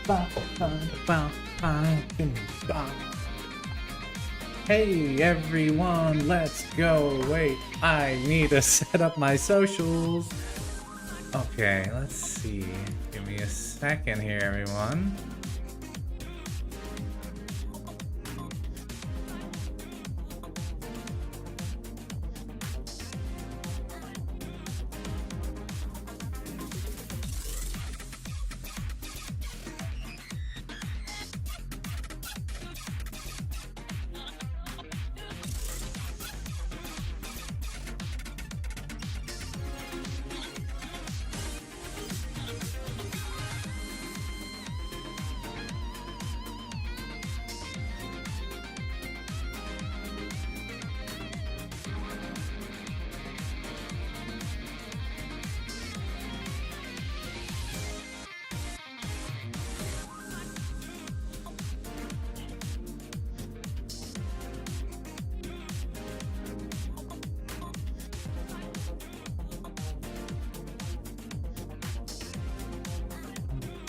Ba, ba, ba, ba, boom, ba. Hey everyone, let's go. Wait, I need to set up my socials. Okay, let's see. Give me a second here, everyone.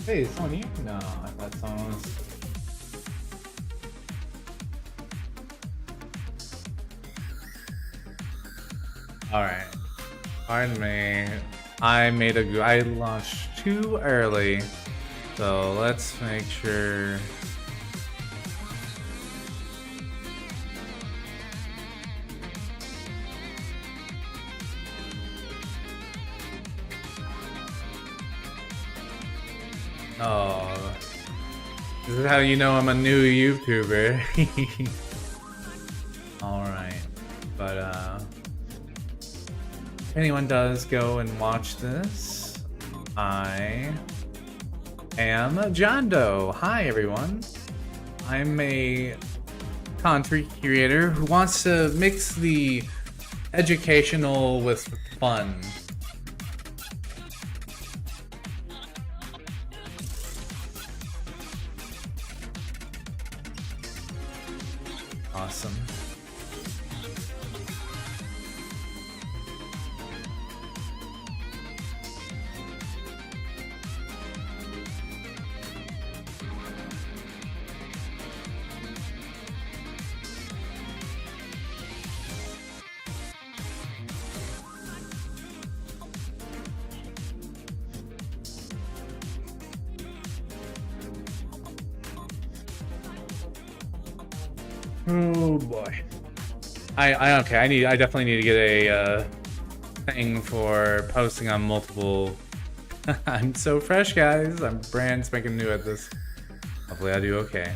Hey, it's on you? No, I thought someone was. Alright. Pardon me. I launched too early. So let's make sure. Oh, this is how you know I'm a new YouTuber. Alright, but if anyone does go and watch this, I am John Doe. Hi everyone. I'm a content creator who wants to mix the educational with fun. Awesome. Oh boy. I definitely need to get a thing for posting on multiple. I'm so fresh, guys. I'm brand spanking new at this. Hopefully I do okay.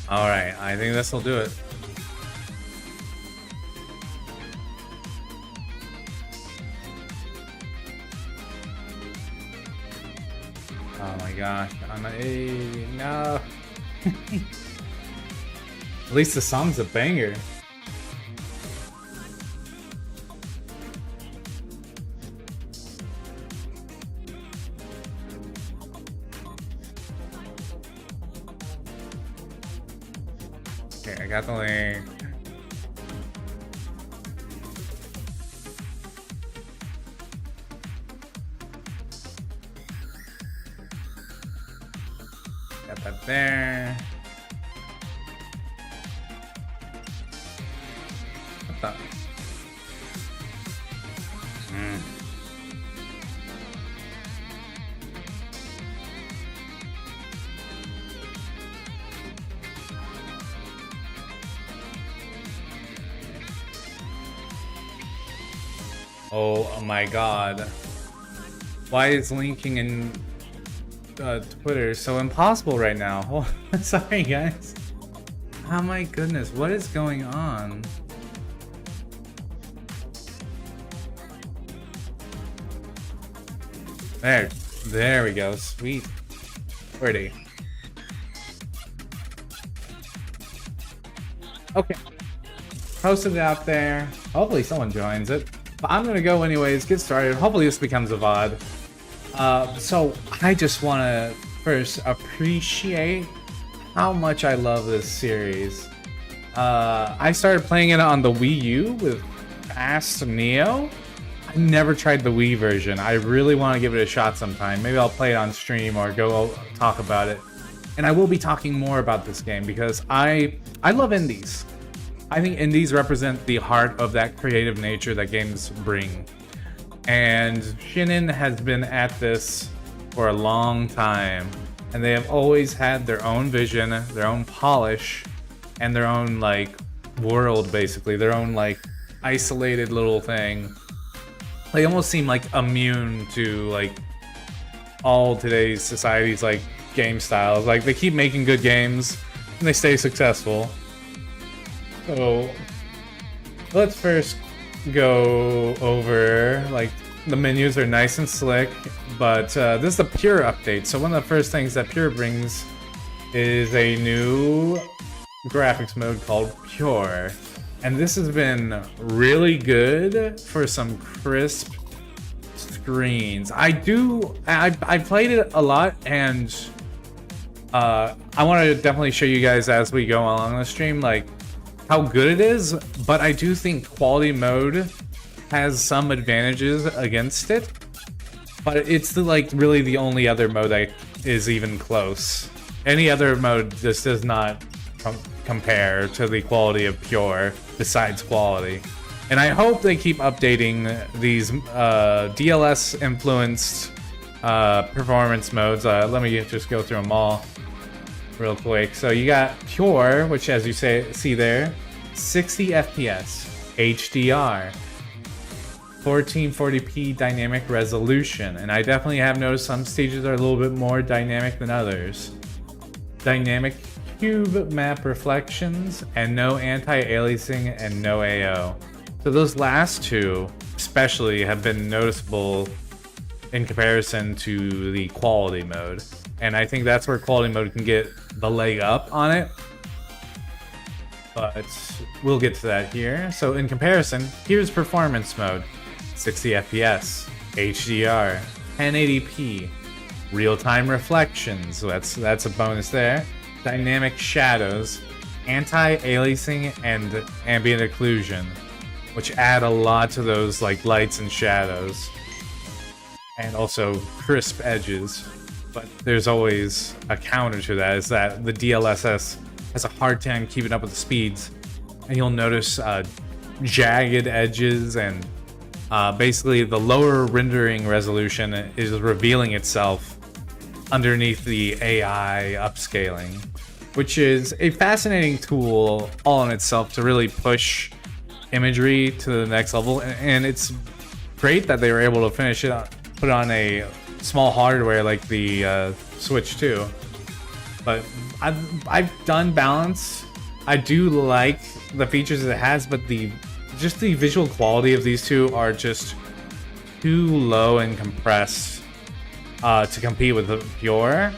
Alright, I think this will do it. Oh my gosh, no. At least the song's a banger. Okay, I got the link. Got that there. What the? Oh my god. Why is linking in Twitter so impossible right now? Sorry, guys. Oh my goodness, what is going on? There we go. Sweet. Pretty. Okay. Posted it out there. Hopefully someone joins it. But I'm gonna go anyways, get started. Hopefully this becomes a VOD. So I just wanna first appreciate how much I love this series. I started playing it on the Wii U with Fast Neo. I never tried the Wii version. I really want to give it a shot sometime. Maybe I'll play it on stream or go talk about it. And I will be talking more about this game because I love indies. I think indies represent the heart of that creative nature that games bring. And Shinin has been at this for a long time. And they have always had their own vision, their own polish, and their own, like, world, basically. Their own, like, isolated little thing. They almost seem, like, immune to, like, all today's society's, like, game styles. Like, they keep making good games, and they stay successful. So, let's first go over, like, the menus are nice and slick, but this is the Pure update. So one of the first things that Pure brings is a new graphics mode called Pure. And this has been really good for some crisp screens. I played it a lot, and I want to definitely show you guys as we go along the stream, like, how good it is, but I do think quality mode has some advantages against it, but it's like really the only other mode that is even close. Any other mode just does not compare to the quality of Pure besides quality. And I hope they keep updating these DLS influenced performance modes. Let me just go through them all real quick. So you got Pure, which as you see there, 60 FPS, HDR, 1440p dynamic resolution, and I definitely have noticed some stages are a little bit more dynamic than others. Dynamic cube map reflections, and no anti-aliasing and no AO. So those last two especially have been noticeable in comparison to the quality mode. And I think that's where quality mode can get the leg up on it. But we'll get to that here. So in comparison, here's performance mode. 60 FPS, HDR, 1080p, real-time reflections, so that's a bonus there. Dynamic shadows, anti-aliasing, and ambient occlusion, which add a lot to those like lights and shadows. And also crisp edges. But there's always a counter to that, is that the DLSS has a hard time keeping up with the speeds. And you'll notice jagged edges, and basically the lower rendering resolution is revealing itself underneath the AI upscaling, which is a fascinating tool all in itself to really push imagery to the next level. And it's great that they were able to finish it, put on a small hardware like the Switch 2. But I've done balance. I do like the features it has, but just the visual quality of these two are just too low and compressed to compete with the Pure.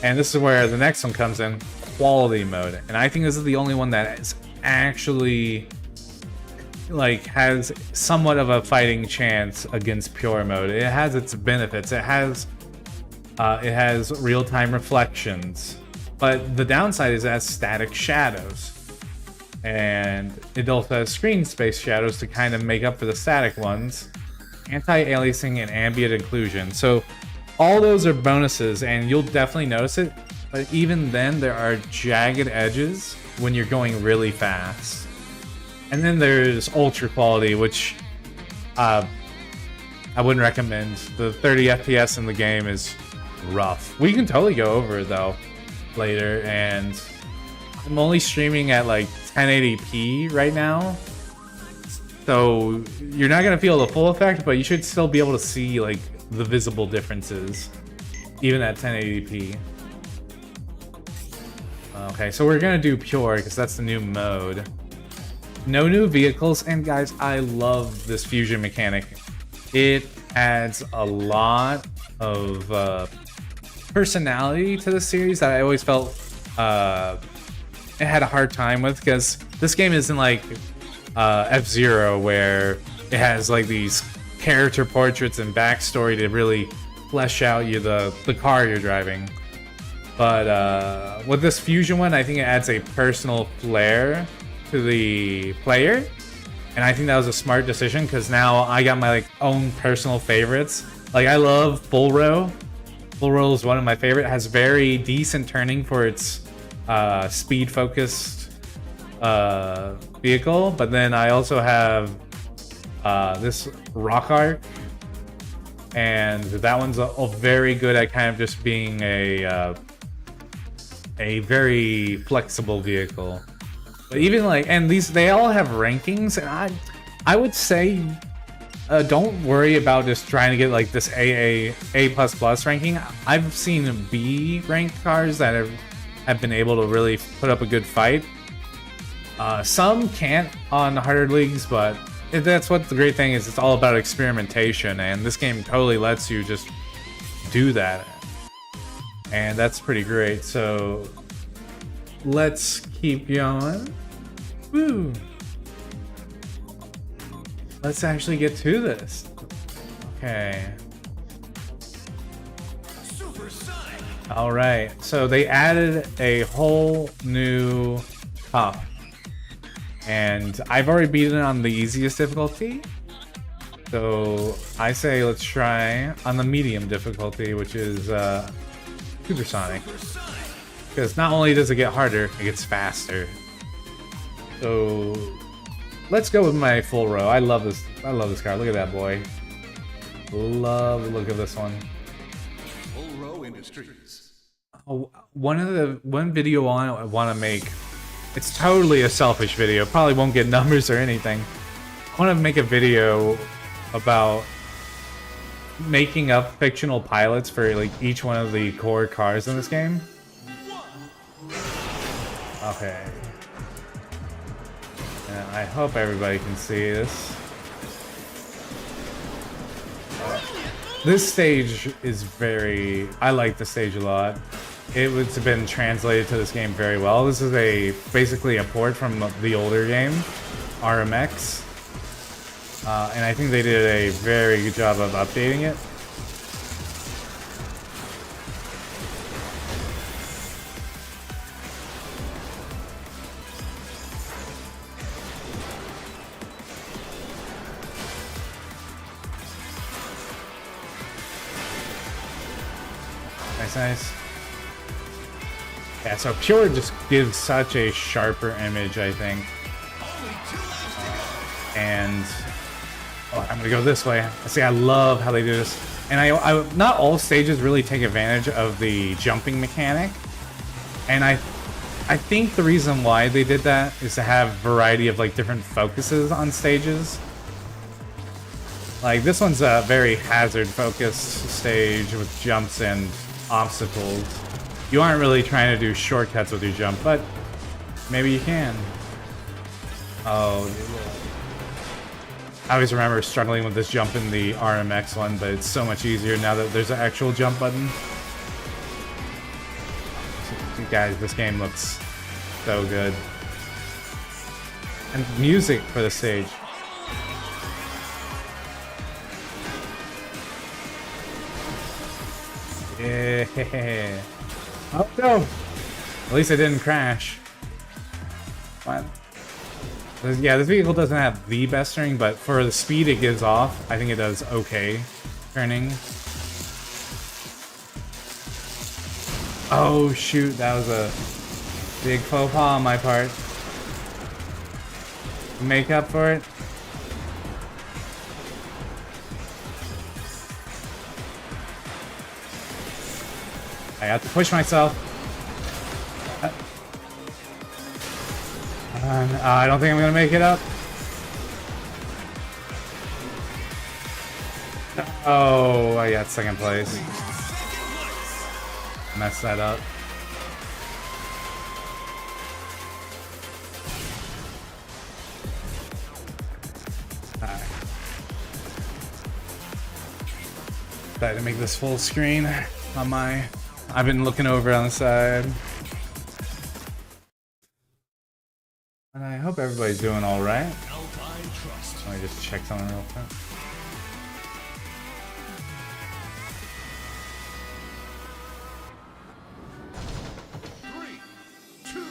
And this is where the next one comes in, quality mode. And I think this is the only one that is actually like has somewhat of a fighting chance against Pure mode. It has its benefits. It has real-time reflections, but the downside is it has static shadows. And it also has screen space shadows to kind of make up for the static ones, anti-aliasing, and ambient occlusion. So all those are bonuses, and you'll definitely notice it. But even then, there are jagged edges when you're going really fast. And then there's ultra quality, which I wouldn't recommend. The 30 FPS in the game is rough. We can totally go over it though later, and I'm only streaming at like 1080p right now. So you're not gonna feel the full effect, but you should still be able to see like the visible differences, even at 1080p. Okay, so we're gonna do pure because that's the new mode. No new vehicles, and guys, I love this fusion mechanic. It adds a lot of personality to the series that I always felt it had a hard time with, because this game isn't like F-Zero where it has like these character portraits and backstory to really flesh out the car you're driving. But with this fusion one, I think it adds a personal flair to the player, and I think that was a smart decision because now I got my like own personal favorites. Like I love Full Row. Full Row is one of my favorite. It has very decent turning for its speed focused vehicle, but then I also have this Rock Arc, and that one's a very good at kind of just being a very flexible vehicle. But even like, and they all have rankings, and I would say don't worry about just trying to get like this A+ ranking. I've seen B ranked cars that have been able to really put up a good fight. Some can't on harder leagues, but that's what the great thing is. It's all about experimentation, and this game totally lets you just do that, and that's pretty great. So let's keep going. Woo! Let's actually get to this. Okay. All right. So they added a whole new cup, and I've already beaten it on the easiest difficulty. So I say let's try on the medium difficulty, which is Supersonic. Because not only does it get harder, it gets faster. So let's go with my Full Row. I love this car. Look at that boy. Love the look of this one. Full Row Industries. Oh, one video I want to make. It's totally a selfish video. Probably won't get numbers or anything. I want to make a video about making up fictional pilots for like each one of the core cars in this game. Okay. And I hope everybody can see this. This stage is I like the stage a lot. It's been translated to this game very well. This is basically a port from the older game, RMX. And I think they did a very good job of updating it. Nice. Yeah, so Pure just gives such a sharper image, I think. And I'm gonna go this way. See, I love how they do this. And I not all stages really take advantage of the jumping mechanic. And I think the reason why they did that is to have variety of like different focuses on stages. Like this one's a very hazard focused stage with jumps and obstacles. You aren't really trying to do shortcuts with your jump, but maybe you can. Oh, I always remember struggling with this jump in the RMX one, but it's so much easier now that there's an actual jump button. Guys, this game looks so good. And music for the stage. Yeah. Oh no! At least it didn't crash. What? Yeah, this vehicle doesn't have the best turning, but for the speed it gives off, I think it does okay turning. Oh shoot, that was a big faux pas on my part. Make up for it. I have to push myself. I don't think I'm gonna make it up. Oh, I got second place. Messed that up. Alright. Try to make this full screen on my... I've been looking over on the side. And I hope everybody's doing alright. Let me just check something real quick.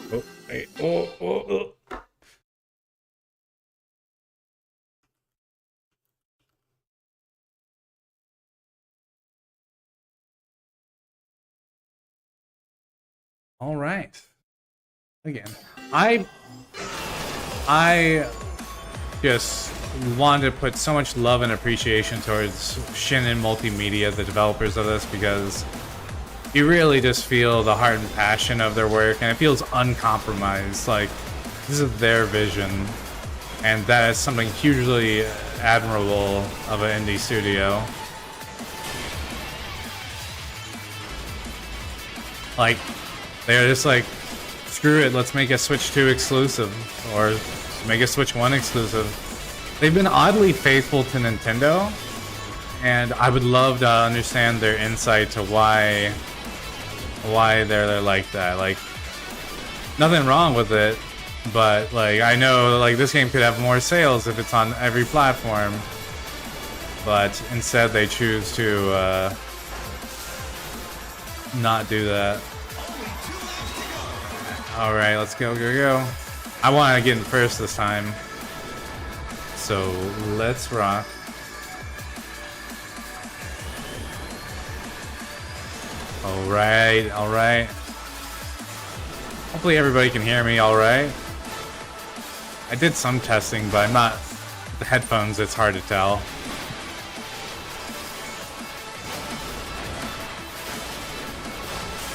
Oh, hey, oh. All right. Again, I just want to put so much love and appreciation towards Shinen Multimedia, the developers of this, because you really just feel the heart and passion of their work, and it feels uncompromised. Like, this is their vision, and that is something hugely admirable of an indie studio. Like, they're just like, screw it, let's make a Switch 2 exclusive, or make a Switch 1 exclusive. They've been oddly faithful to Nintendo, and I would love to understand their insight to why they're like that. Like, nothing wrong with it, but like, I know like this game could have more sales if it's on every platform, but instead they choose to not do that. All right, let's go. I want to get in first this time, so let's rock. All right. Hopefully everybody can hear me all right. I did some testing, but I'm not... The headphones, it's hard to tell.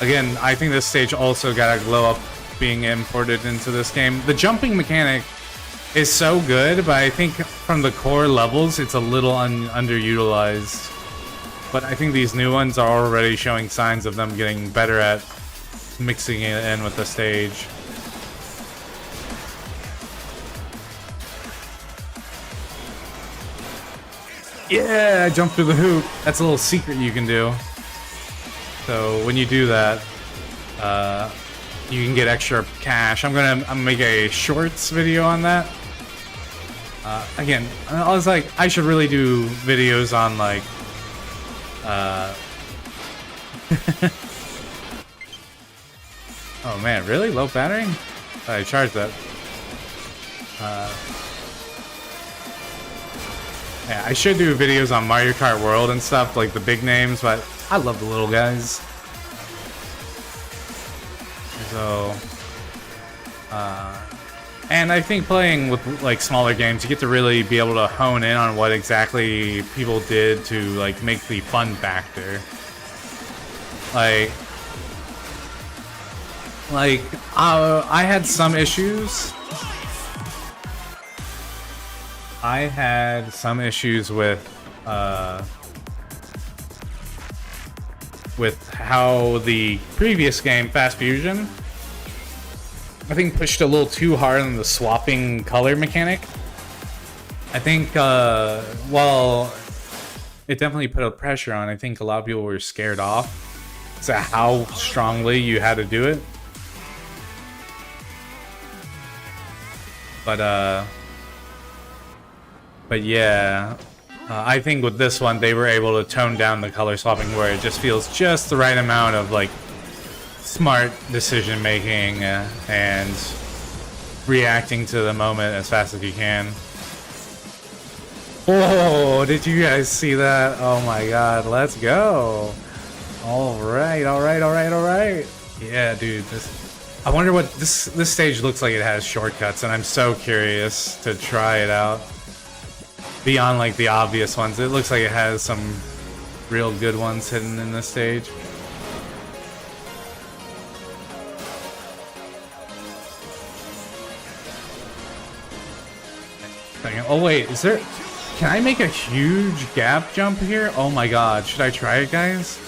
Again, I think this stage also got a glow up being imported into this game. The jumping mechanic is so good, but I think from the core levels, it's a little underutilized. But I think these new ones are already showing signs of them getting better at mixing it in with the stage. Yeah, I jumped through the hoop. That's a little secret you can do. So when you do that, you can get extra cash. I'm gonna make a shorts video on that. Again, I was like, I should really do videos on like oh man, really? Low battery? I charged that. Yeah, I should do videos on Mario Kart World and stuff, like the big names, but I love the little guys. So, and I think playing with like smaller games, you get to really be able to hone in on what exactly people did to like make the fun factor. I had some issues. I had some issues with how the previous game, Fast Fusion, I think pushed a little too hard on the swapping color mechanic. I think, well, it definitely put a pressure on. I think a lot of people were scared off to how strongly you had to do it. But yeah, I think with this one, they were able to tone down the color swapping where it just feels just the right amount of like smart decision making and reacting to the moment as fast as you can. Oh, did you guys see that? Oh my god, let's go. All right. Yeah, dude, I wonder what this stage looks like. It has shortcuts, and I'm so curious to try it out. Beyond like the obvious ones, it looks like it has some real good ones hidden in this stage. Oh wait, is there? Can I make a huge gap jump here? Oh my god, should I try it, guys?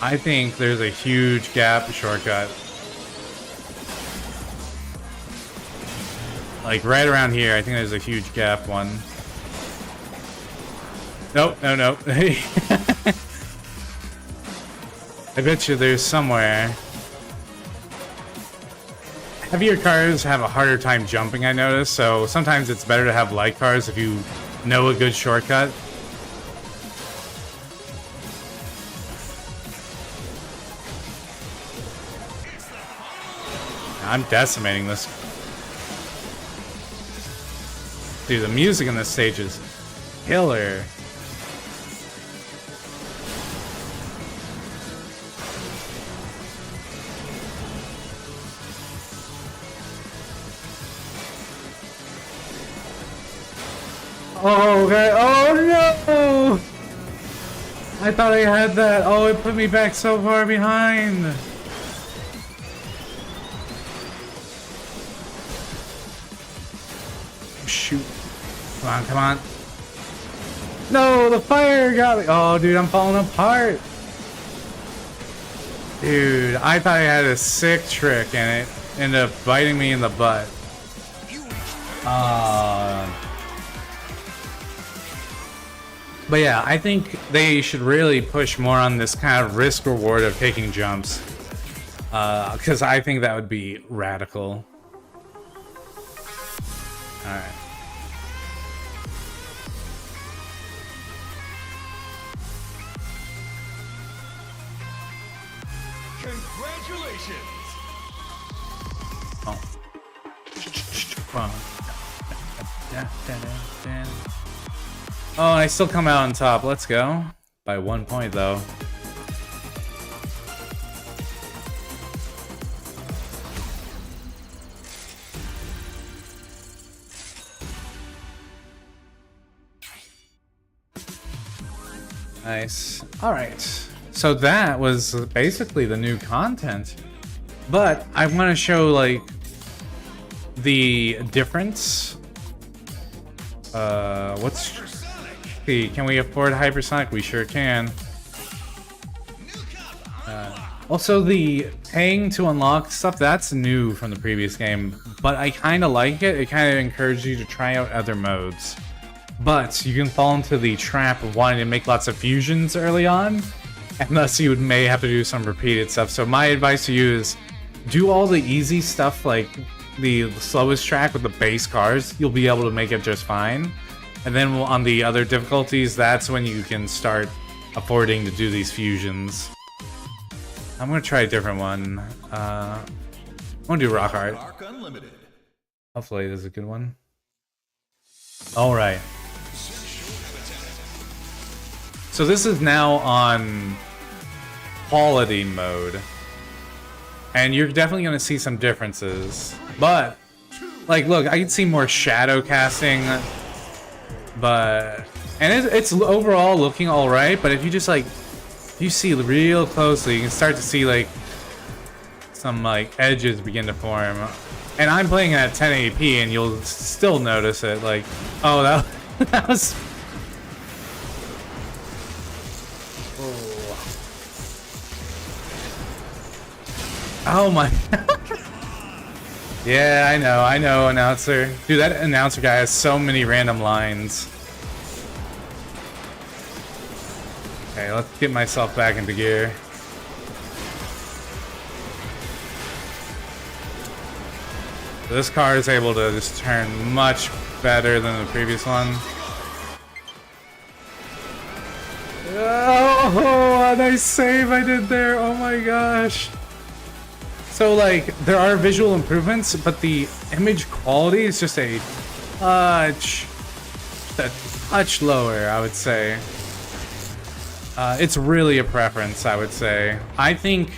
I think there's a huge gap shortcut. Like right around here, I think there's a huge gap one. Nope, no. I bet you there's somewhere. Heavier cars have a harder time jumping, I noticed, so sometimes it's better to have light cars if you know a good shortcut. I'm decimating this. Dude, the music in this stage is killer. Oh, okay. Oh no! I thought I had that. Oh, it put me back so far behind. Shoot. Come on. No, the fire got me. Oh, dude, I'm falling apart. Dude, I thought I had a sick trick and it ended up biting me in the butt. But yeah, I think they should really push more on this kind of risk reward of taking jumps. Because I think that would be radical. Alright. Congratulations! Oh. Oh, and I still come out on top. Let's go. By 1 point, though. Nice. Alright. So that was basically the new content. But I want to show, like, the difference. What's... Can we afford hypersonic? We sure can. Also, the paying to unlock stuff, that's new from the previous game, but I kind of like it. It kind of encourages you to try out other modes. But you can fall into the trap of wanting to make lots of fusions early on, and thus you may have to do some repeated stuff. So my advice to you is do all the easy stuff, like the slowest track with the base cars. You'll be able to make it just fine. And then on the other difficulties, that's when you can start affording to do these fusions. I'm gonna try a different one. I'm gonna do Rock Art. Hopefully this is a good one. Alright. So this is now on quality mode. And you're definitely gonna see some differences. But, like, look, I can see more shadow casting. But, and it's overall looking alright, but if you just, like, you see real closely, you can start to see, like, some, like, edges begin to form. And I'm playing at 1080p, and you'll still notice it, like, oh, that was... Oh my... Yeah, I know, announcer. Dude, that announcer guy has so many random lines. Okay, let's get myself back into gear. This car is able to just turn much better than the previous one. Oh, a nice save I did there. Oh my gosh. So, like, there are visual improvements, but the image quality is just a touch lower, I would say. It's really a preference, I would say. I think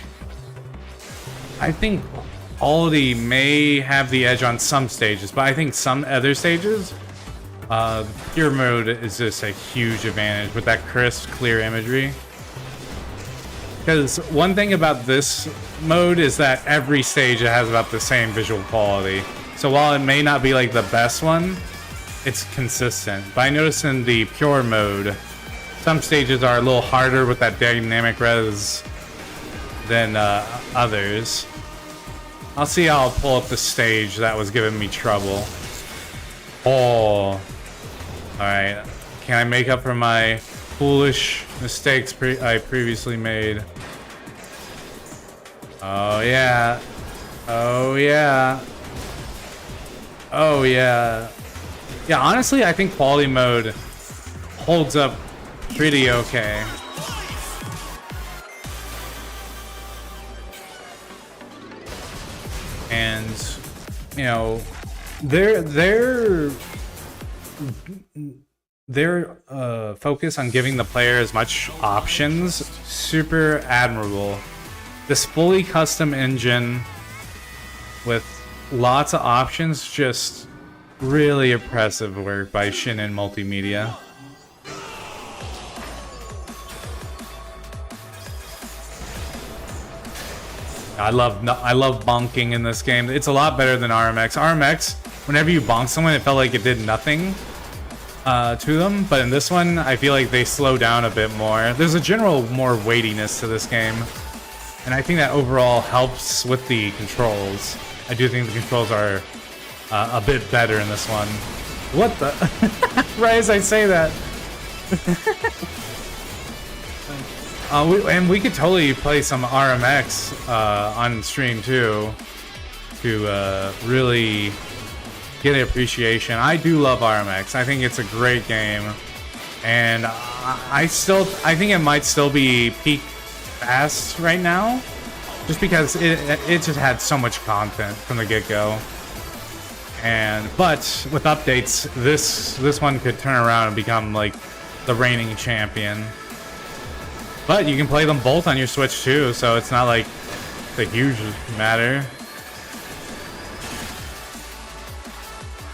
quality may have the edge on some stages, but I think some other stages, pure mode is just a huge advantage with that crisp, clear imagery. Because one thing about this mode is that every stage it has about the same visual quality. So while it may not be like the best one, it's consistent. But I noticed in the pure mode, some stages are a little harder with that dynamic res than others. I'll see how I'll pull up the stage that was giving me trouble. Oh, alright. Can I make up for my foolish mistakes I previously made? Oh yeah. Oh yeah. Oh yeah. Yeah, honestly, I think quality mode holds up pretty okay. And, you know, their focus on giving the player as much options, super admirable. This fully custom engine with lots of options, just really impressive work by Shinen Multimedia. I love bonking in this game. It's a lot better than RMX. RMX, whenever you bonk someone, it felt like it did nothing to them. But in this one, I feel like they slow down a bit more. There's a general more weightiness to this game. And I think that overall helps with the controls. I do think the controls are a bit better in this one. What the? Right as I say that. We could totally play some RMX on stream too, to really get an appreciation. I do love RMX. I think it's a great game, and I think it might still be peak fast right now, just because it just had so much content from the get-go. But with updates, this one could turn around and become like the reigning champion. But you can play them both on your Switch too, so it's not like it's a huge matter.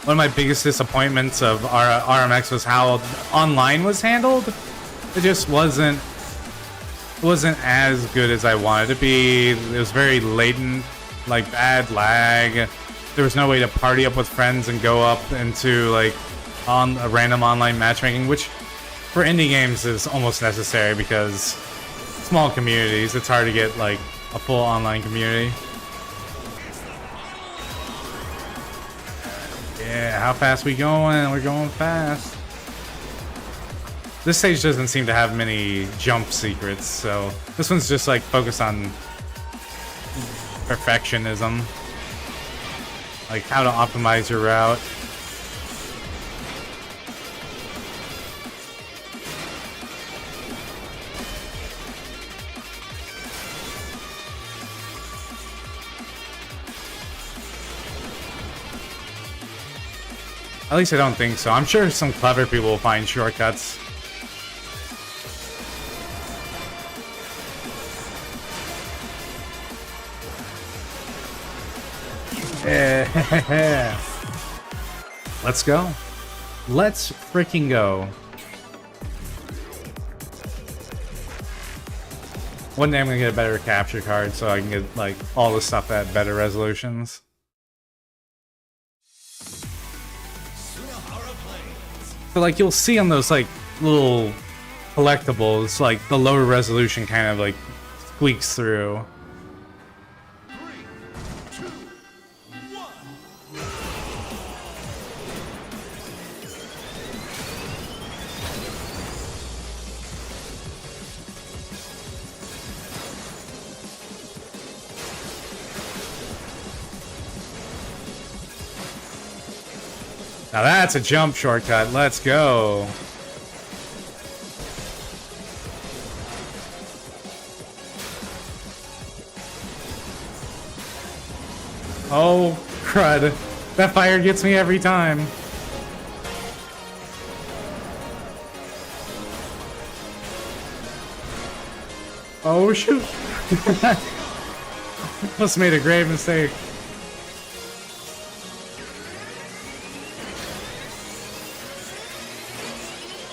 One of my biggest disappointments of RMX was how online was handled. It just wasn't as good as I wanted it to be. It was very latent, like bad lag. There was no way to party up with friends and go up into like on a random online matchmaking, which for indie games is almost necessary because small communities, it's hard to get like a full online community. Yeah, how fast we going? We're going fast. This stage doesn't seem to have many jump secrets, so this one's just like focused on perfectionism. Like how to optimize your route. At least I don't think so. I'm sure some clever people will find shortcuts. Yeah. Let's go. Let's freaking go. One day I'm gonna get a better capture card so I can get like all the stuff at better resolutions. But like you'll see on those like little collectibles, like the lower resolution kind of like squeaks through. 3, 2, 1. Now that's a jump shortcut. Let's go. Oh, crud. That fire gets me every time. Oh, shoot. Must have made a grave mistake.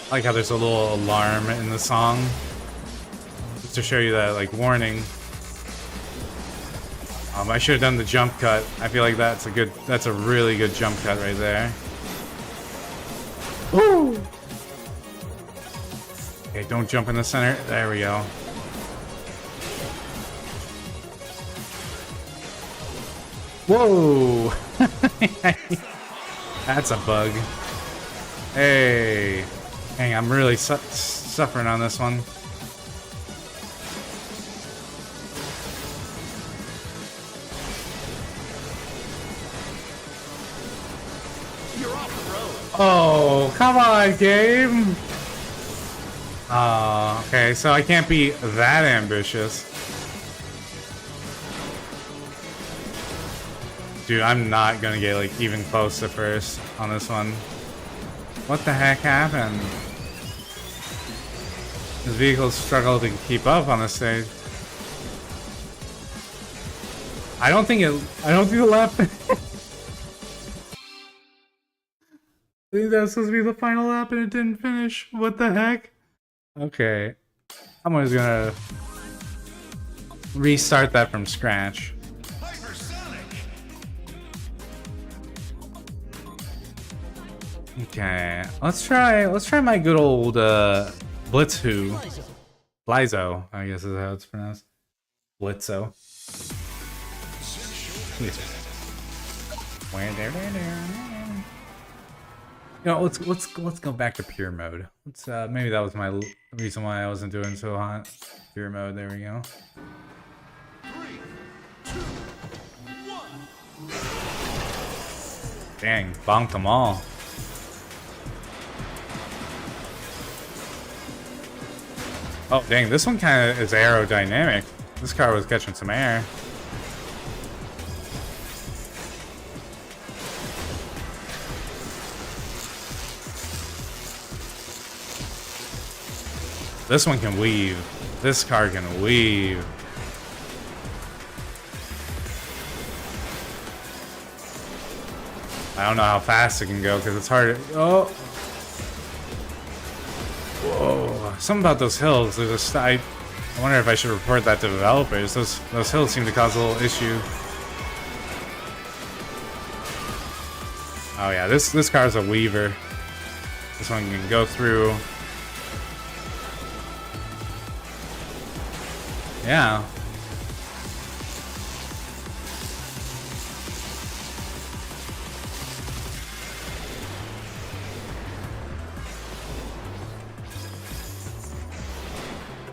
I like how there's a little alarm in the song, just to show you that, like, warning. I should have done the jump cut. I feel like that's a really good jump cut right there. Ooh. Okay, don't jump in the center. There we go. Whoa! That's a bug. Hey. Dang, I'm really suffering on this one. You're off the road. Oh, come on, game. Okay, so I can't be that ambitious. Dude, I'm not gonna get like even close to first on this one. What the heck happened? His vehicles struggle to keep up on the stage. I don't think the lap. I think that was supposed to be the final lap and it didn't finish. What the heck? Okay. I'm just gonna restart that from scratch. Hypersonic. Okay. Let's try my good old Blitzu. Blizzo, I guess is how it's pronounced. Blitzo. You know, let's go back to pure mode. Let's maybe that was my reason why I wasn't doing so hot. Pure mode, there we go. 3, 2, 1. Dang, bonked them all. Oh dang, this one kind of is aerodynamic. This car was catching some air. This one can weave. This car can weave. I don't know how fast it can go because it's hard. Oh. Whoa. Something about those hills. There's just, I wonder if I should report that to developers. Those hills seem to cause a little issue. Oh yeah, this car's a weaver. This one can go through. Yeah.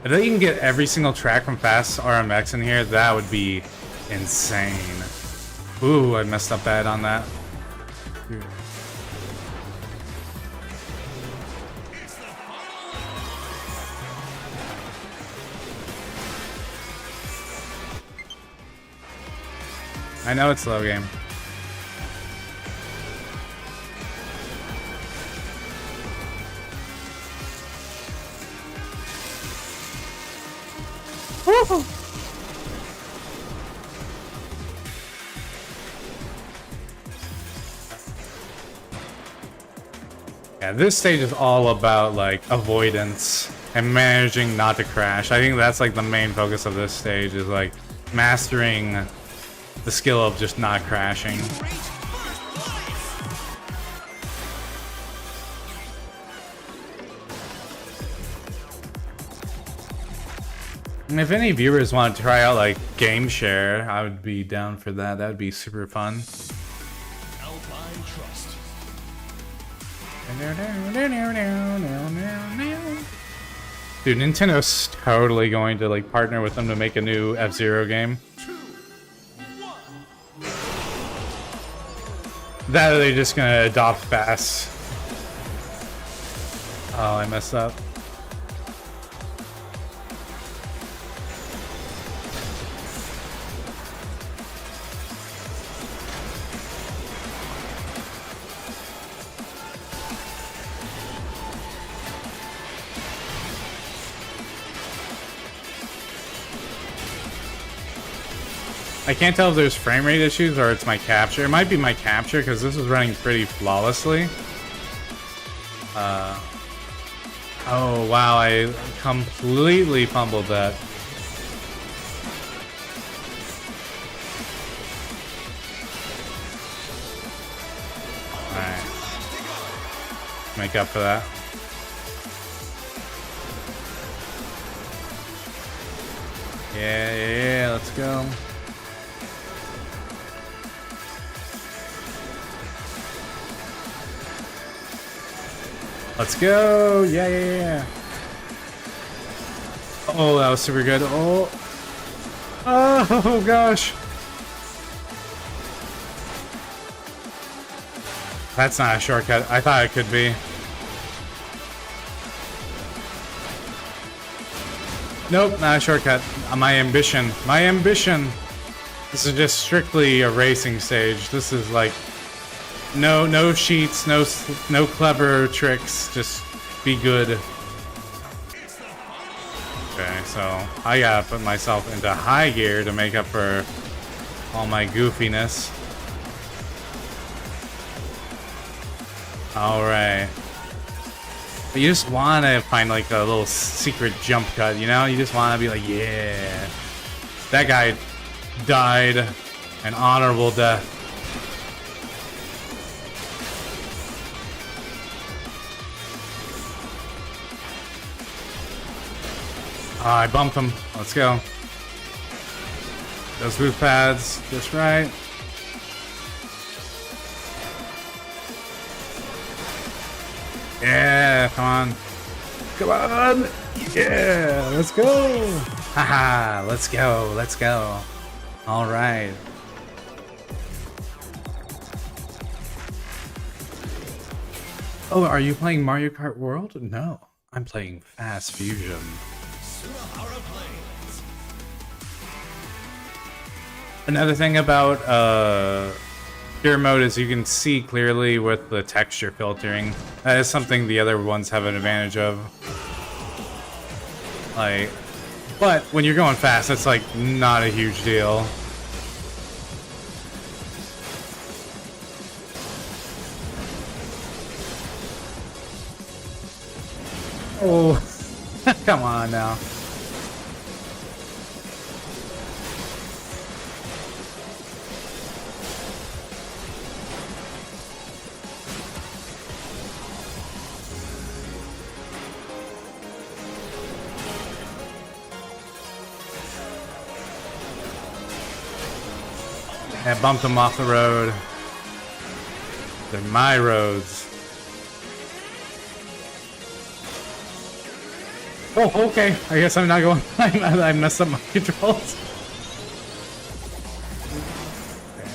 If they can get every single track from Fast RMX in here, that would be insane. Ooh, I messed up bad on that. I know it's slow game. Woohoo! Yeah, this stage is all about like avoidance and managing not to crash. I think that's like the main focus of this stage is like mastering the skill of just not crashing. And if any viewers want to try out like Game Share, I would be down for that. That would be super fun. Alpine Trust. Dude, Nintendo's totally going to like partner with them to make a new F-Zero game. 2, 1. That or they're just gonna adopt fast. Oh, I messed up. I can't tell if there's frame rate issues or it's my capture. It might be my capture because this is running pretty flawlessly. Oh wow, I completely fumbled that. Alright. make up for that. Yeah, let's go. Let's go. Yeah. Oh, that was super good. Oh gosh. That's not a shortcut. I thought it could be. Nope, not a shortcut. My ambition. This is just strictly a racing stage. This is like no cheats, no clever tricks. Just be good. Okay, so I gotta put myself into high gear to make up for all my goofiness. Alright. But you just want to find like a little secret jump cut, you know? You just want to be like, yeah. That guy died an honorable death. Oh, I bumped him. Let's go. Those boost pads, just right. Yeah, come on. Come on. Yeah, let's go. Haha, let's go. All right. Oh, are you playing Mario Kart World? No, I'm playing Fast Fusion. Sunahara Plains. Another thing about pure mode is you can see clearly with the texture filtering. That is something the other ones have an advantage of. Like, but when you're going fast, it's like not a huge deal. Oh, come on now. I bumped them off the road. They're my roads. Oh, okay. I guess I'm not going. I messed up my controls. Okay.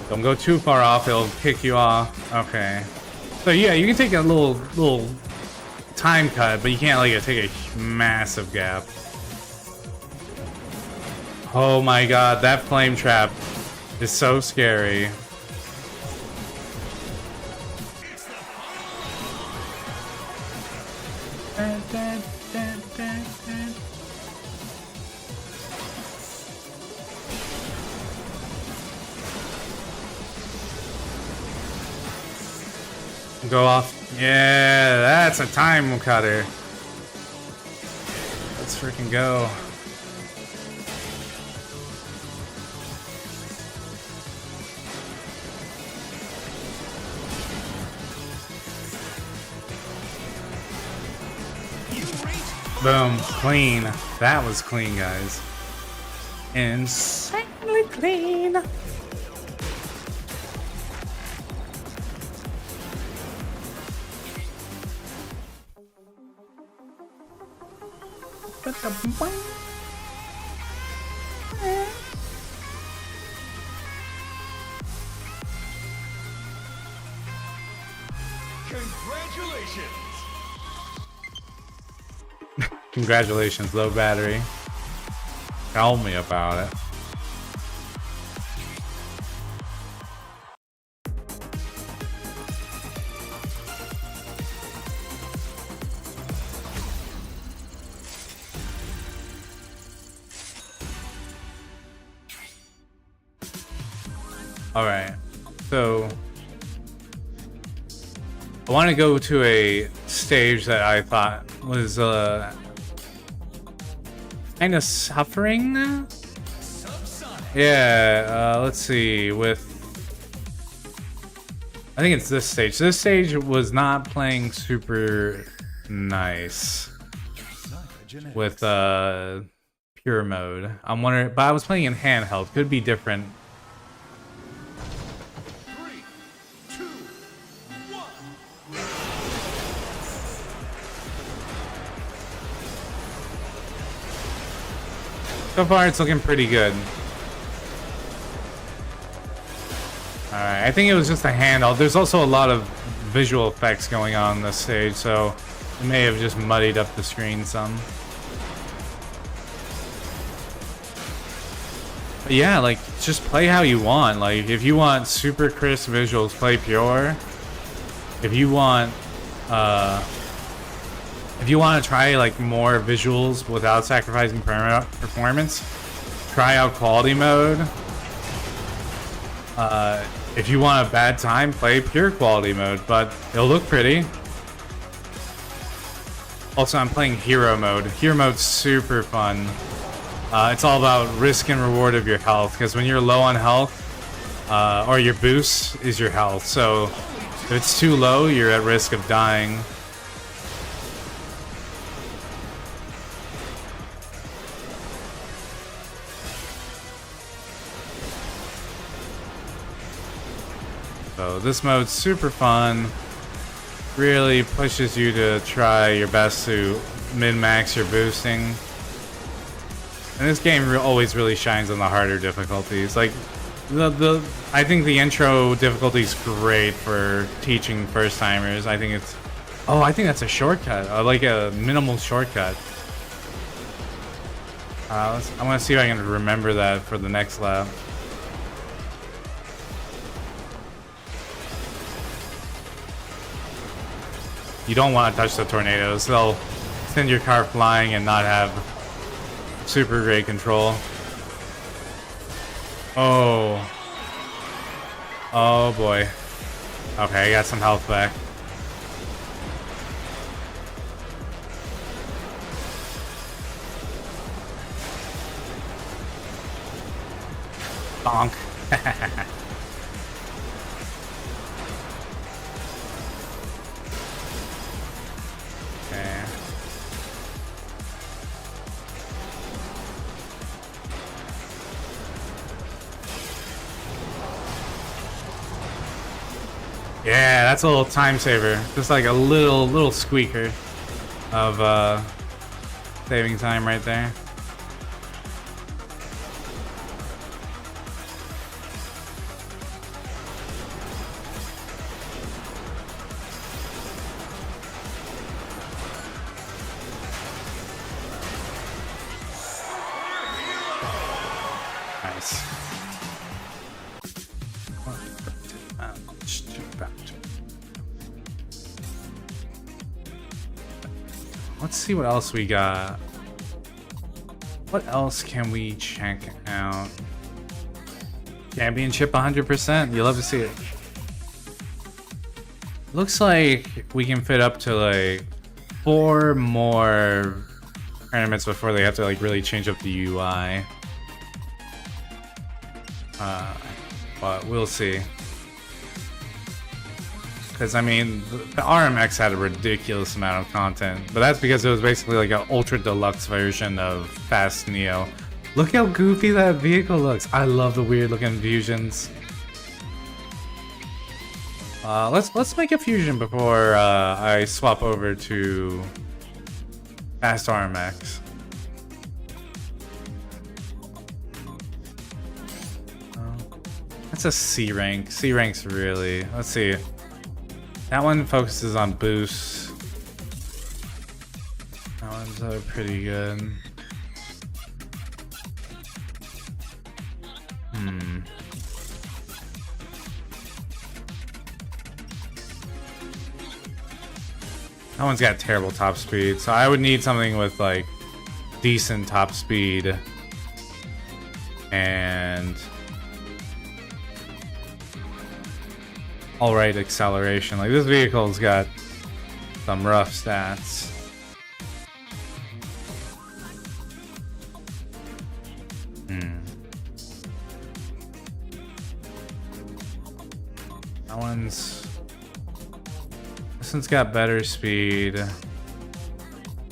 Don't go too far off. It'll kick you off. Okay. So yeah, you can take a little time cut, but you can't like take a massive gap. Oh my god, that flame trap is so scary. Go off. Yeah, that's a time cutter. Let's freaking go. Boom, clean. That was clean, guys. Insanely clean. Congratulations! Congratulations, low battery. Tell me about it. All right, so I want to go to a stage that I thought was kind of suffering. Subsonic. Yeah, let's see. With I think it's this stage. This stage was not playing super nice with pure mode. I'm wondering, but I was playing in handheld. Could be different. 3, 2, 1. So far, it's looking pretty good. Alright, I think it was just a handheld. There's also a lot of visual effects going on this stage, so it may have just muddied up the screen some. But yeah, like, just play how you want. Like, if you want super crisp visuals, play pure. If you want to try like more visuals without sacrificing performance, try out quality mode. If you want a bad time, play pure quality mode, but it'll look pretty. Also, I'm playing hero mode. Hero mode's super fun. It's all about risk and reward of your health, because when you're low on health, or your boost is your health, so if it's too low, you're at risk of dying. So this mode's super fun. Really pushes you to try your best to min-max your boosting. And this game always really shines on the harder difficulties. Like I think the intro difficulty is great for teaching first timers. I think it's I think that's a shortcut, like a minimal shortcut. I want to see if I can remember that for the next lap. You don't want to touch the tornadoes. They'll send your car flying and not have super great control. Oh. Oh boy. Okay, I got some health back. Bonk. Okay. Yeah, that's a little time saver. Just like a little squeaker of saving time right there. Nice. Let's see what else we got. What else can we check out? Championship 100%. You love to see it. Looks like we can fit up to like 4 more tournaments before they have to like really change up the UI. But we'll see. Because, I mean, the RMX had a ridiculous amount of content. But that's because it was basically like an ultra deluxe version of Fast Neo. Look how goofy that vehicle looks. I love the weird looking fusions. Let's make a fusion before I swap over to Fast RMX. That's a C rank. C rank's really. Let's see. That one focuses on boosts. That one's pretty good. That one's got terrible top speed, so I would need something with like decent top speed and alright acceleration. Like, this vehicle's got some rough stats. That one's... This one's got better speed.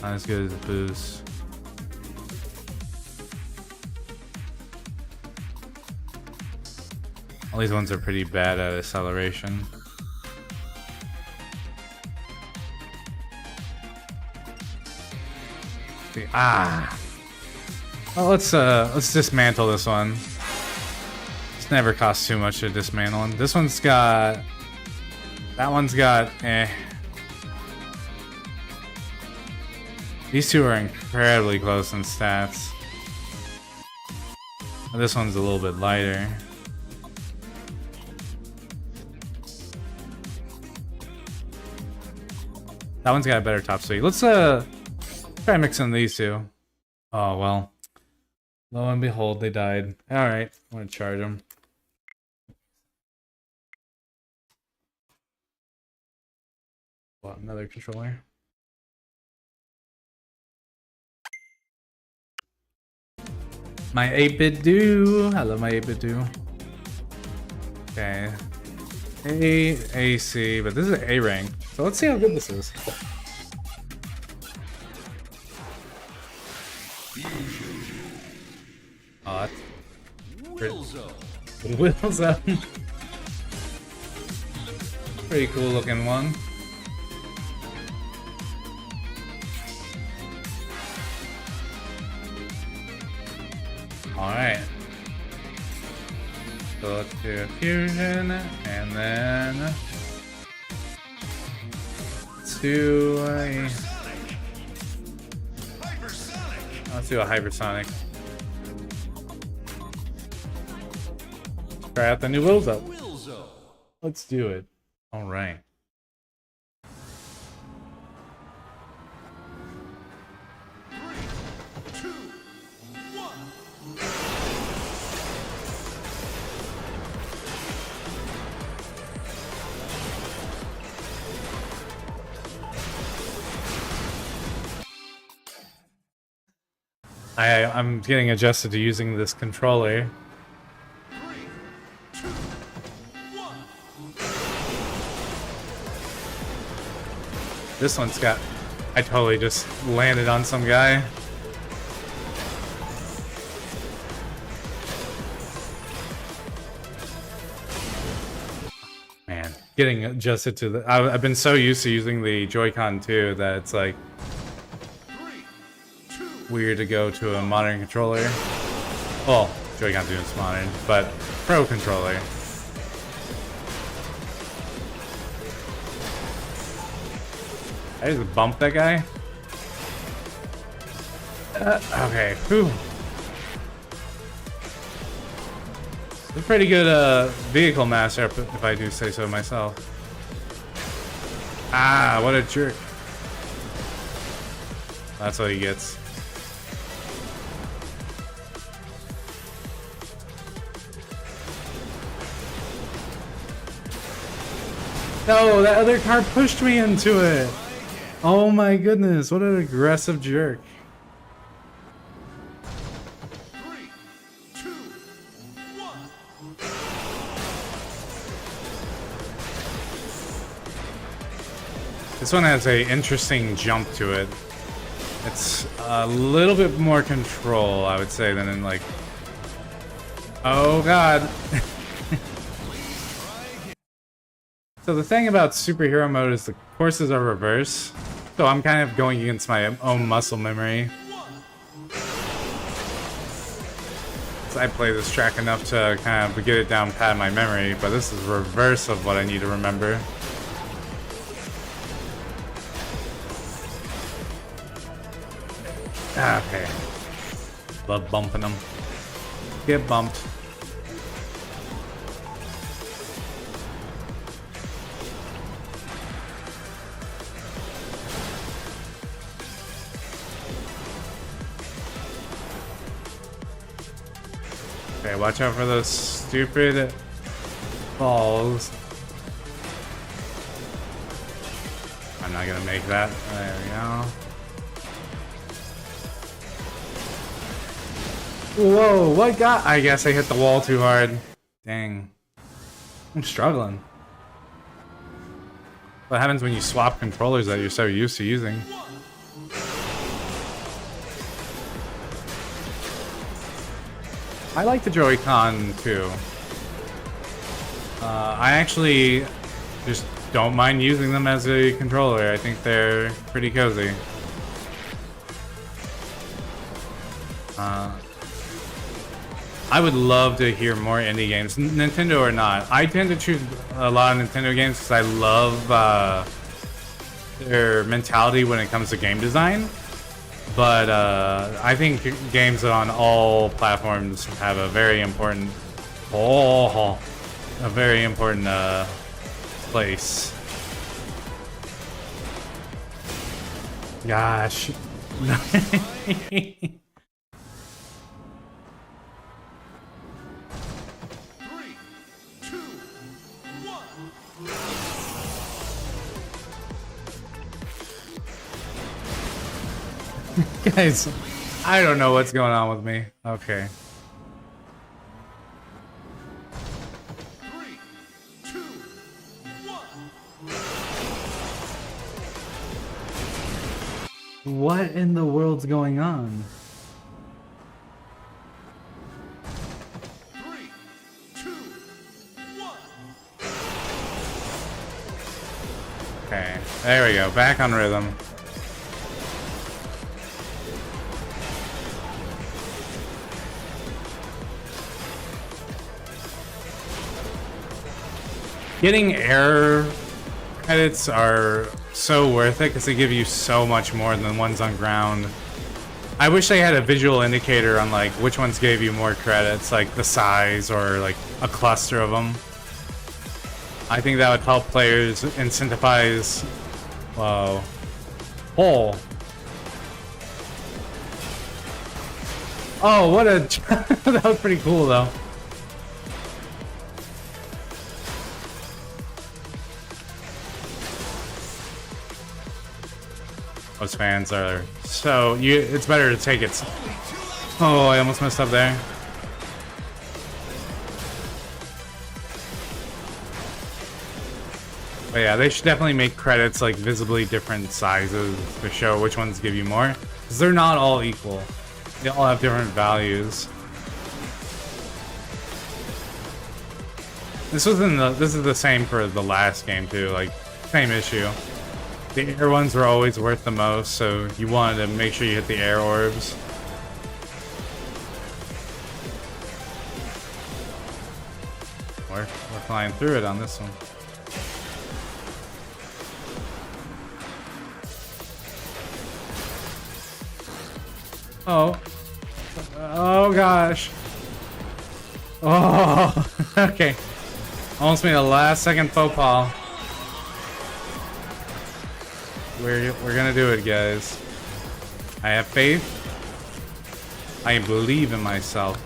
Not as good as the boost. All these ones are pretty bad at acceleration. See, well, let's dismantle this one. This never costs too much to dismantle one. This one's got... That one's got... These two are incredibly close in stats. This one's a little bit lighter. That one's got a better top speed. Let's try mixing these two. Oh well. Lo and behold, they died. Alright, I'm gonna charge them. Well, another controller. My 8-bit do. I love my 8-bit do. Okay. A, C, but this is A rank. So let's see how good this is. Oh, that's Wilzo. Pretty cool looking one. Alright. So let's do a fusion and then let's do a hypersonic. Try out the new Wilzo. Let's do it. Alright. I'm getting adjusted to using this controller. 3, 2, 1. This one's got... I totally just landed on some guy. Man, getting adjusted to the... I've been so used to using the Joy-Con too that it's like... weird to go to a modern controller. Well, Joy-Con 2 is modern, but pro controller. I just bumped that guy. Okay, whew. It's a pretty good vehicle master, if I do say so myself. Ah, what a jerk. That's what he gets. No, that other car pushed me into it. Oh my goodness, what an aggressive jerk. 3, 2, 1. This one has a interesting jump to it. It's a little bit more control, I would say, than in like... Oh god. So the thing about superhero mode is the courses are reverse, so I'm kind of going against my own muscle memory. So I play this track enough to kind of get it down pat my memory, but this is reverse of what I need to remember. Okay. Love bumping them. Get bumped. Okay, watch out for those stupid balls. I'm not gonna make that. There we go. Whoa, what got? I guess I hit the wall too hard. Dang. I'm struggling. What happens when you swap controllers that you're so used to using? I like the Joy-Con too. I actually just don't mind using them as a controller. I think they're pretty cozy. I would love to hear more indie games, Nintendo or not. I tend to choose a lot of Nintendo games because I love their mentality when it comes to game design. But I think games on all platforms have a very important, place. Gosh. 3, 2, 1. Guys, I don't know what's going on with me. Okay. 3, 2, 1. What in the world's going on? 3, 2, 1. Okay, there we go. Back on rhythm. Getting air credits are so worth it because they give you so much more than ones on ground. I wish they had a visual indicator on like which ones gave you more credits, like the size or like a cluster of them. I think that would help players incentivize. Whoa. Oh. Oh, what a that was pretty cool though. Those fans are so it's better to take it. Oh, I almost messed up there. But yeah, they should definitely make credits like visibly different sizes to show which ones give you more, because they're not all equal. They all have different values. This is the same for the last game too, like same issue. The air ones were always worth the most, so you wanted to make sure you hit the air orbs. We're flying through it on this one. Oh. Oh gosh. Oh, okay. Almost made a last second faux pas. We're gonna do it, guys. I have faith. I believe in myself.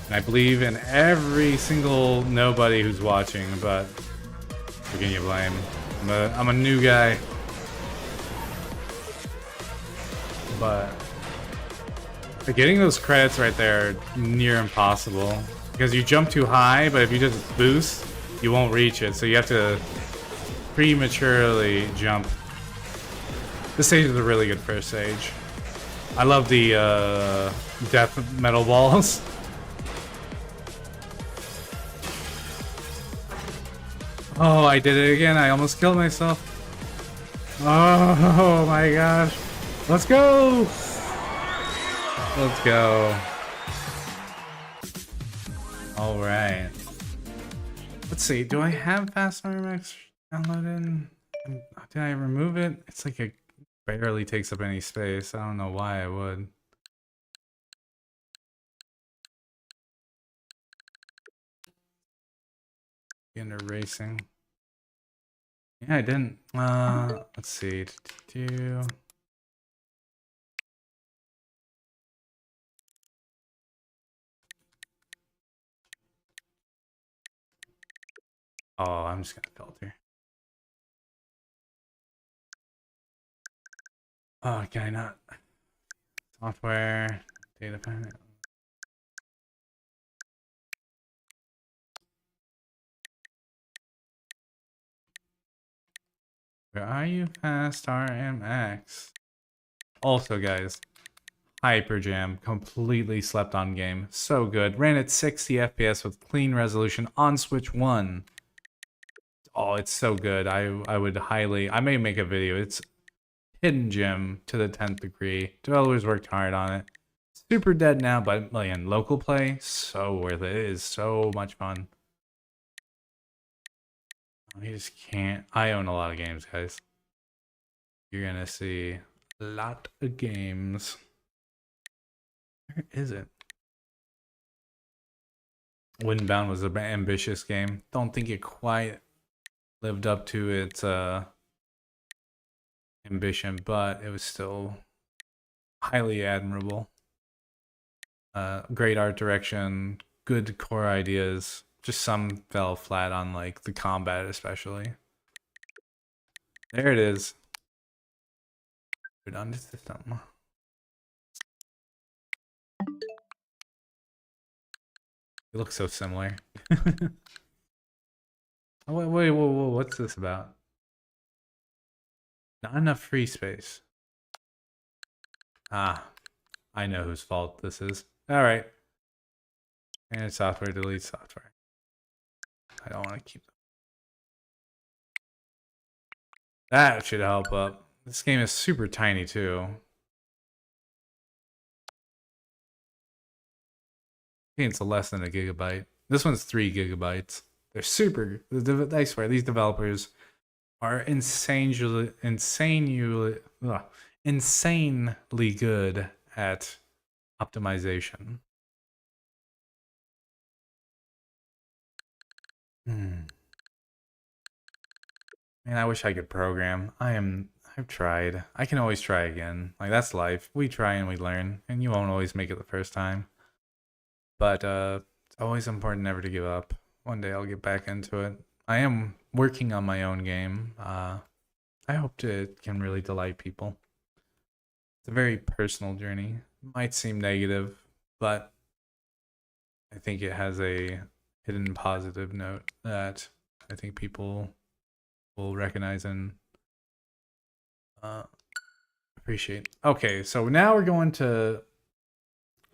And I believe in every single nobody who's watching, but who can you blame? I'm a new guy. But getting those credits right there are near impossible. Because you jump too high, but if you just boost, you won't reach it. So you have to prematurely jump. This stage is a really good first stage. I love the death metal balls. Oh, I did it again. I almost killed myself. Oh my gosh. Let's go. Let's go. All right. Let's see. Do I have Fast RMX downloaded? Did I remove it? It's like it barely takes up any space. I don't know why I would. Into racing. Yeah, I didn't. Let's see. Oh, I'm just gonna filter. Oh, can I not? Software, data panel. Where are you, Fast RMX? Also, guys, Hyper Jam, completely slept on game. So good. Ran at 60 FPS with clean resolution on Switch 1. Oh, it's so good. I would highly... I may make a video. It's hidden gem to the 10th degree. Developers worked hard on it. Super dead now, but in local play, so worth it. It is so much fun. You just can't... I own a lot of games, guys. You're gonna see a lot of games. Where is it? Windbound was an ambitious game. Don't think it quite lived up to its ambition, but it was still highly admirable. Great art direction, good core ideas. Just some fell flat on like the combat, especially. There it is. Redundant system. It looks so similar. Oh, wait, whoa, what's this about? Not enough free space. Ah, I know whose fault this is. Alright. And software, delete software. I don't want to keep them. That should help up. This game is super tiny too. I think it's less than a gigabyte. This one's 3 gigabytes. They're super. I swear, these developers are insanely good at optimization. Man, I wish I could program. I've tried. I can always try again. Like, that's life. We try and we learn, and you won't always make it the first time. But it's always important never to give up. One day I'll get back into it. I am working on my own game. I hope it can really delight people. It's a very personal journey. Might seem negative, but I think it has a hidden positive note that I think people will recognize and appreciate. Okay, so now we're going to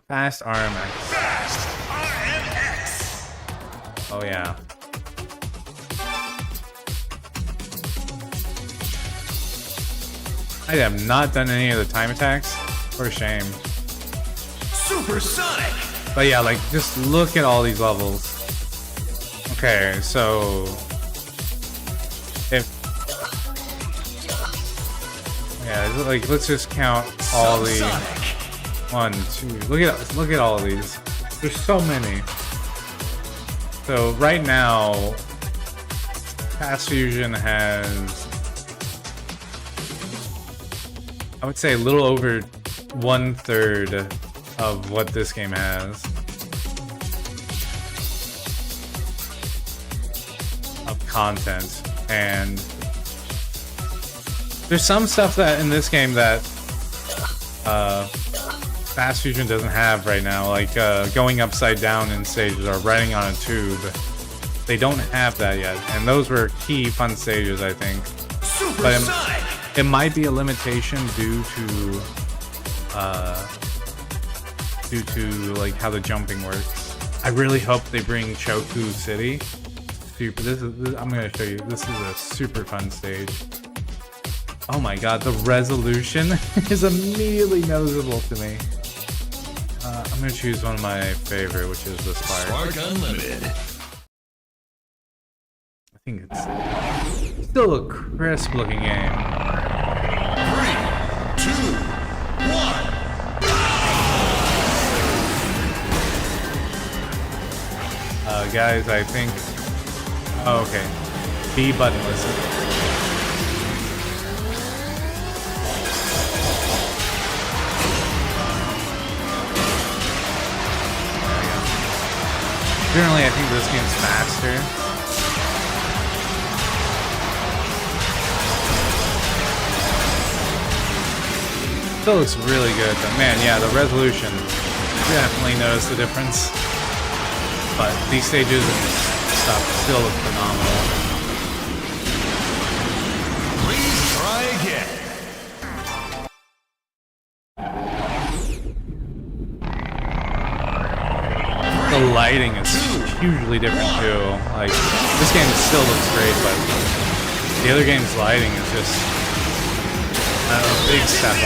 Fast RMX. Fast RMX. Oh yeah. I have not done any of the time attacks. For shame. Supersonic. But yeah, like, just look at all these levels. Okay, so... Yeah, like, let's just count all the... 1, 2... Look at all of these. There's so many. So, right now... Fast Fusion has... I would say a little over 1/3 of what this game has. Of content. And there's some stuff that in this game that Fast Fusion doesn't have right now, like going upside down in stages or riding on a tube. They don't have that yet, and those were key fun stages, I think. But it might be a limitation due to like how the jumping works. I really hope they bring Choku City. This, I'm gonna show you. This is a super fun stage. Oh my god, the resolution is immediately noticeable to me. I'm gonna choose one of my favorite, which is the Spark Unlimited. I think it's still a crisp looking game. 3, 2, 1. Guys, I think... Oh, okay. B button listen. There we go. Generally, I think this game's faster. Still looks really good, but man, yeah, the resolution, definitely notice the difference. But these stages and stuff still look phenomenal. Please lighting is hugely different too. Like, this game still looks great, but the other game's lighting is just a big step up.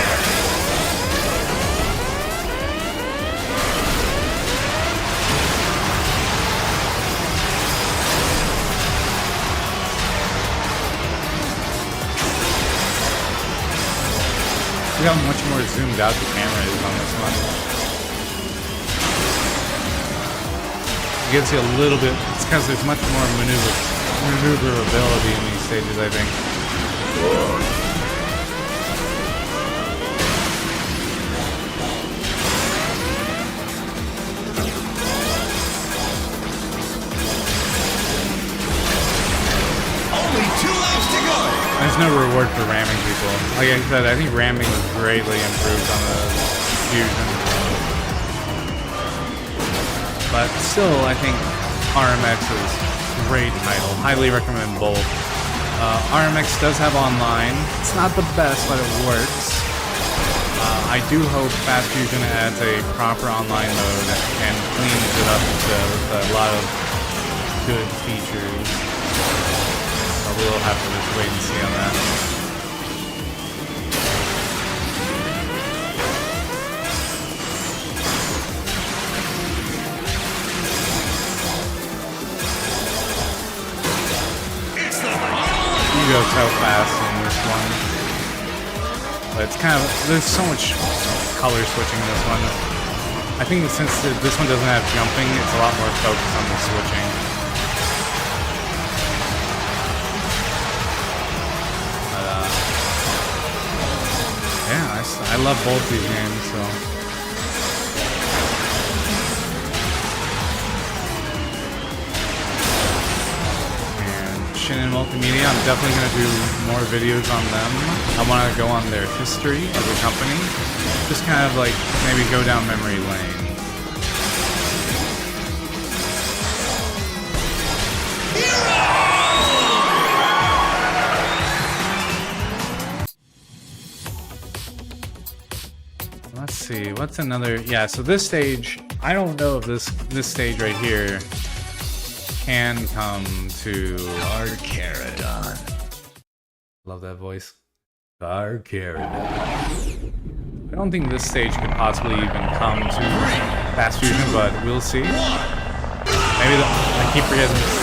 Look how much more zoomed out the camera is on this one. It gives you a little bit, it's because there's much more maneuverability in these stages, I think. Only 2 laps to go. There's no reward for ramming people. Like I said, I think ramming is greatly improved on the Fusion. But still, I think RMX is a great title. Highly recommend both. RMX does have online. It's not the best, but it works. I do hope Fast Fusion adds a proper online mode and cleans it up with a lot of good features. But we'll have to just wait and see on that. You go so fast in this one. But it's kind of, there's so much color switching in this one. I think since this one doesn't have jumping, it's a lot more focused on the switching. But, yeah, I love both these games, so. And Multimedia, I'm definitely going to do more videos on them. I want to go on their history as a company. Just kind of like maybe go down memory lane. Let's see, what's another? Yeah, so this stage, I don't know if this stage right here can come to Carcharodon. Love that voice. Carcharodon. I don't think this stage could possibly even come to Fast Fusion, but we'll see. Maybe I keep forgetting this.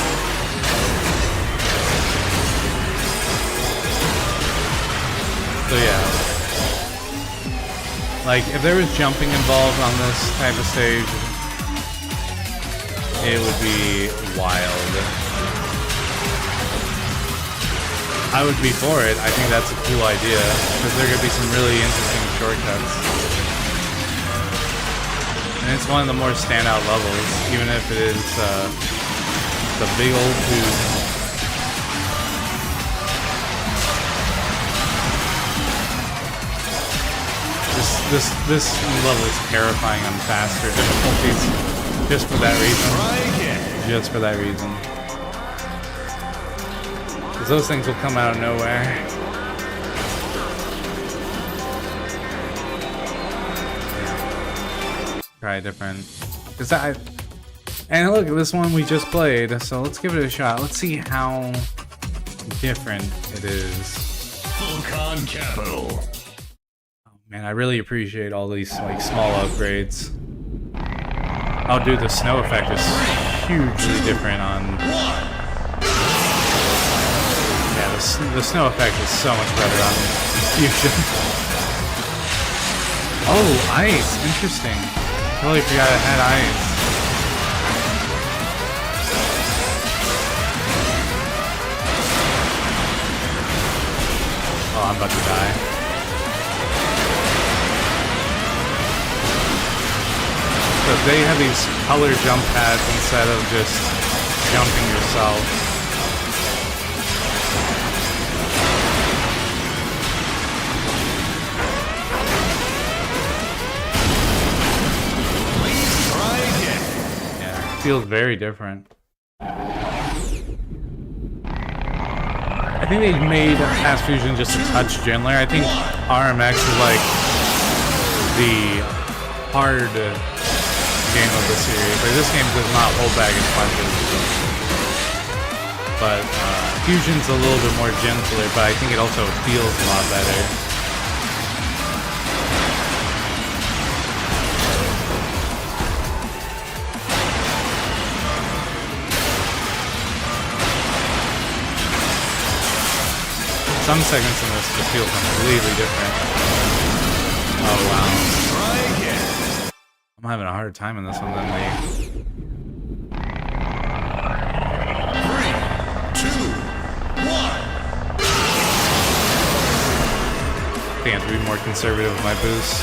So yeah. Like, if there was jumping involved on this type of stage, it would be wild. I would be for it. I think that's a cool idea, because there could be some really interesting shortcuts. And it's one of the more standout levels, even if it is the big old tube. This level is terrifying on faster difficulties. Just for that reason. Just for that reason. Because those things will come out of nowhere. Try different. And look, this one we just played, so let's give it a shot. Let's see how different it is. Vulcan Capital. Oh man, I really appreciate all these like small upgrades. Oh, dude, the snow effect is hugely different on. Yeah, the snow effect is so much better on Fusion. Oh, ice. Interesting. Totally forgot it had ice. Oh, I'm about to die. So they have these color jump pads instead of just jumping yourself. Please try again. Yeah, it feels very different. I think they made Fast Fusion just a touch gentler. I think RMX is like the hard game of the series. Like, this game does not hold back its punches. But Fusion's a little bit more gentler, but I think it also feels a lot better. Some segments in this just feel completely different. Oh wow. Try again. I'm having a harder time in this one than the... 3, 2, 1. I think I have to be more conservative with my boost.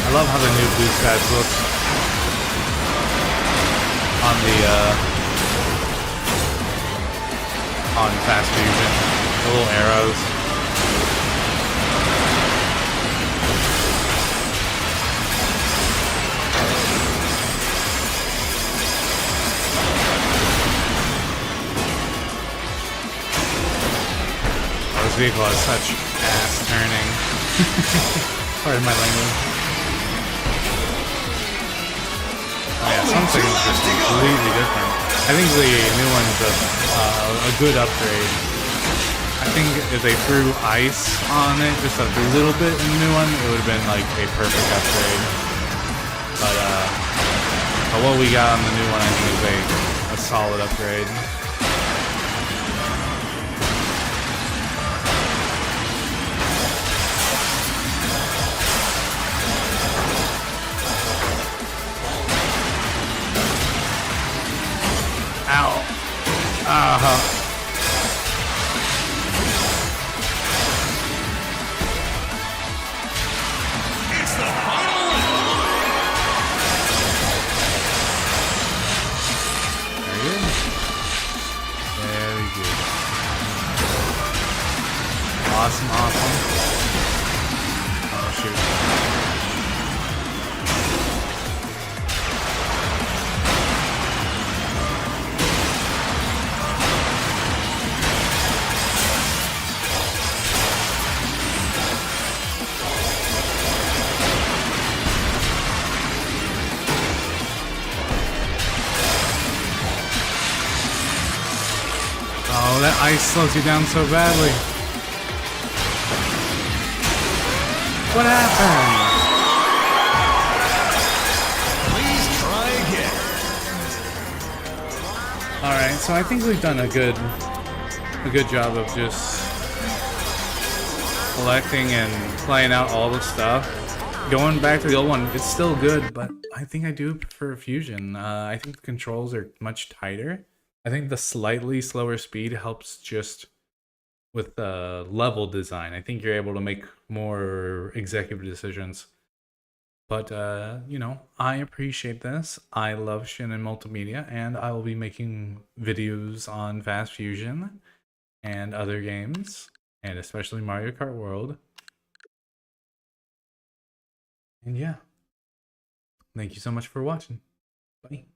I love how the new boost pads look on the on Fast Fusion. The little arrows. Oh, this vehicle has such ass turning. Pardon my language. Oh yeah, some things are just completely different. I think the new one's a good upgrade. I think if they threw ice on it just a little bit in the new one, it would have been like a perfect upgrade. But what we got on the new one, I think, is a solid upgrade. Ow. It's the final lap. Very good. Very good. Awesome, awesome. Oh, shoot. Oh, that ice slows you down so badly. What happened? Please try again. Alright, so I think we've done a good job of just collecting and playing out all the stuff. Going back to the old one, it's still good, but I think I do prefer Fusion. I think the controls are much tighter. I think the slightly slower speed helps just with the level design. I think you're able to make more executive decisions. But, you know, I appreciate this. I love Shin'en Multimedia, and I will be making videos on Fast Fusion and other games, and especially Mario Kart World. And yeah, thank you so much for watching. Bye.